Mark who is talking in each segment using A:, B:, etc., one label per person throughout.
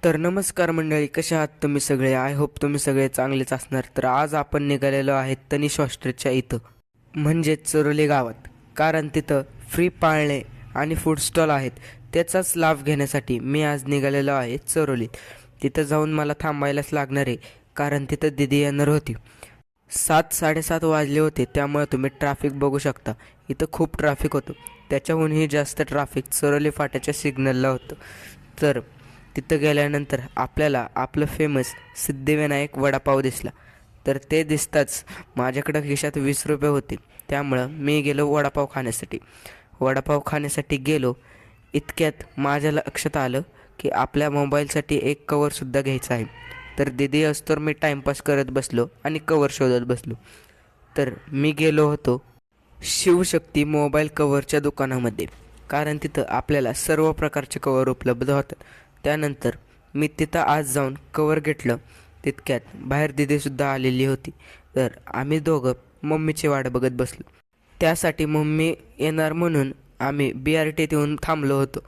A: तर नमस्कार मंडळी, कशा आहात तुम्ही सगळे? आय होप तुम्ही सगळे चांगलेच असणार. तर आज आपण निघालेलो आहे तनिष हॉस्टेलच्या इथं, म्हणजेच चरोली गावात. कारण तिथं फ्री पाळणे आणि फूड स्टॉल आहेत. त्याचाच लाभ घेण्यासाठी मी आज निघालेलो आहे चरोलीत. तिथं जाऊन मला थांबायलाच लागणार आहे, कारण तिथं दिदी येणार होती. 7:30 वाजले होते, त्यामुळे तुम्ही ट्रॅफिक बघू शकता. इथं खूप ट्रॅफिक होतं. त्याच्याहूनही जास्त ट्रॅफिक चरोली फाट्याच्या सिग्नलला होतं. तर तिथं गेल्यानंतर आपल्याला आपलं फेमस सिद्धिविनायक वडापाव दिसला. तर ते दिसताच माझ्याकडं खिशात 20 रुपये होते. त्यामुळं मी गेलो वडापाव खाण्यासाठी. वडापाव खाण्यासाठी गेलो, इतक्यात माझ्या लक्षात आलं की आपल्या मोबाईलसाठी एक कवरसुद्धा घ्यायचा आहे. तर दिदी असतोवर मी टाईमपास करत बसलो आणि कवर शोधत बसलो. तर मी गेलो होतो शिवशक्ती मोबाईल कवरच्या दुकानामध्ये, कारण तिथं आपल्याला सर्व प्रकारचे कवर उपलब्ध होतात. त्यानंतर मी तिथं आज जाऊन कवर घेतलं. तितक्यात बाहेर दिदीसुद्धा आलेली होती. तर आम्ही दोघं मम्मीची वाट बघत बसलो. त्यासाठी मम्मी येणार म्हणून आम्ही BRTत येऊन थांबलो होतो.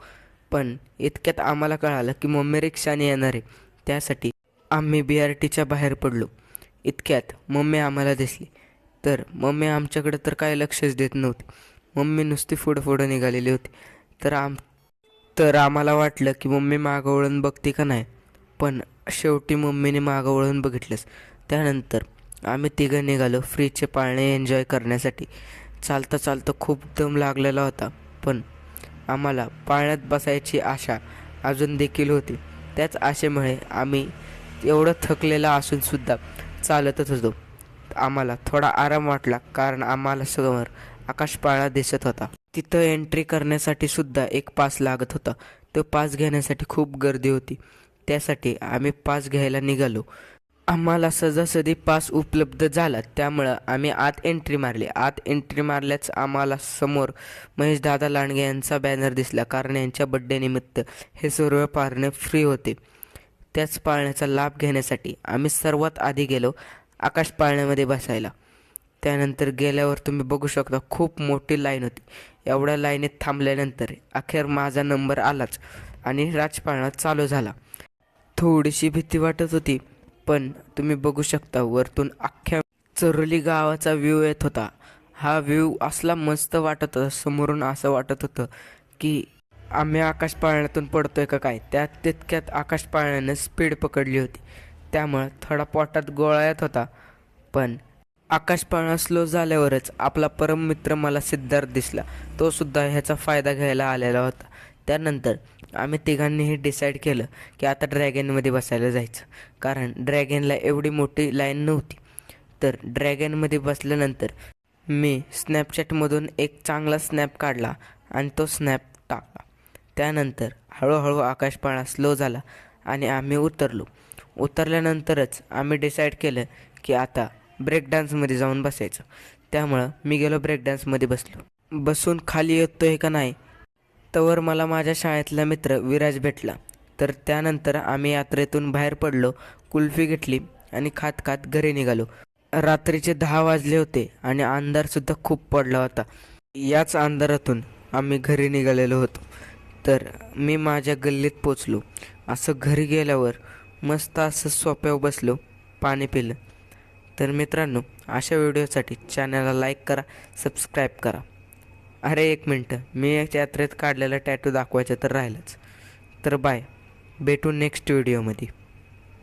A: पण इतक्यात आम्हाला कळालं की मम्मी रिक्षाने येणार आहे. त्यासाठी आम्ही BRTच्या बाहेर पडलो. इतक्यात मम्मी आम्हाला दिसली. तर मम्मी आमच्याकडे तर काय लक्षच देत नव्हती. मम्मी नुसती पुढं निघालेली होती. तर आम्हाला वाटलं की मम्मी मागं वळून बघते का नाही, पण शेवटी मम्मीने मागं वळून बघितलंच. त्यानंतर आम्ही तिघं निघालो फ्रीचे पाळणे एन्जॉय करण्यासाठी. चालता चालता खूप दम लागलेला होता, पण आम्हाला पाळण्यात बसायची आशा अजून देखील होती. त्याच आशेमुळे आम्ही एवढं थकलेलं असूनसुद्धा चालतच होतो. आम्हाला थोडा आराम वाटला, कारण आम्हाला समोर आकाश पाळणा दिसत होता. तिथं एंट्री करण्यासाठी सुद्धा एक पास लागत होता. तो पास घेण्यासाठी खूप गर्दी होती. त्यासाठी आम्ही पास घ्यायला निघालो. आम्हाला सहजासहजी पास उपलब्ध झाला, त्यामुळं आम्ही आत एंट्री मारली. आत एंट्री मारल्याच आम्हाला समोर महेशदादा लांडगे यांचा बॅनर दिसला, कारण यांच्या बड्डेनिमित्त हे सर्व पाळणे फ्री होते. त्याच पाळण्याचा लाभ घेण्यासाठी आम्ही सर्वात आधी गेलो आकाश पाळण्यामध्ये बसायला. त्यानंतर गेल्यावर तुम्ही बघू शकता खूप मोठी लाईन होती. एवढ्या लाईनीत थांबल्यानंतर अखेर माझा नंबर आलाच आणि राजपाळणा चालू झाला. थोडीशी भीती वाटत होती, पण तुम्ही बघू शकता वरतून अख्ख्या चरोली गावाचा व्ह्यू येत होता. हा व्ह्यू असला मस्त वाटत होता. समोरून असं वाटत होतं की आम्ही आकाश पाळण्यातून पडतोय का काय. तितक्यात आकाश पाळण्यानं स्पीड पकडली होती, त्यामुळं थोडा पोटात गोळा येत होता. पण आकाश पाळणा स्लो झाल्यावरच आपला परम मित्र मला सिद्धार्थ दिसला. तो सुद्धा ह्याचा फायदा घ्यायला आलेला होता. त्यानंतर आम्ही तिघांनीही डिसाईड केलं की आता ड्रॅगनमध्ये बसायला जायचं, कारण ड्रॅगनला एवढी मोठी लाईन नव्हती. तर ड्रॅगनमध्ये बसल्यानंतर मी स्नॅपचॅटमधून एक चांगला स्नॅप काढला आणि तो स्नॅप टाकला. त्यानंतर हळूहळू आकाश पाळणा स्लो झाला आणि आम्ही उतरलो. उतरल्यानंतरच आम्ही डिसाईड केलं की आता ब्रेक डान्समध्ये जाऊन बसायचं. त्यामुळं मी गेलो ब्रेक डान्समध्ये बसलो. बसून खाली येतोय का नाही तवर मला माझ्या शाळेतला मित्र विराज भेटला. तर त्यानंतर आम्ही यात्रेतून बाहेर पडलो, कुल्फी घेतली आणि खात खात घरी निघालो. रात्रीचे 10 वाजले होते आणि अंधारसुद्धा खूप पडला होता. याच अंधारातून आम्ही घरी निघालेलो होतो. तर मी माझ्या गल्लीत पोचलो. असं घरी गेल्यावर मस्त असं सोफ्यावर बसलो, पाणी पिलं. तर मित्रांनो, अशा व्हिडिओसाठी चॅनलला लाईक करा, सबस्क्राईब करा. अरे एक मिनटं, मी यात्रेत काढलेला टॅटू दाखवायचं तर राहिलंच. तर बाय, भेटू नेक्स्ट व्हिडिओमध्ये.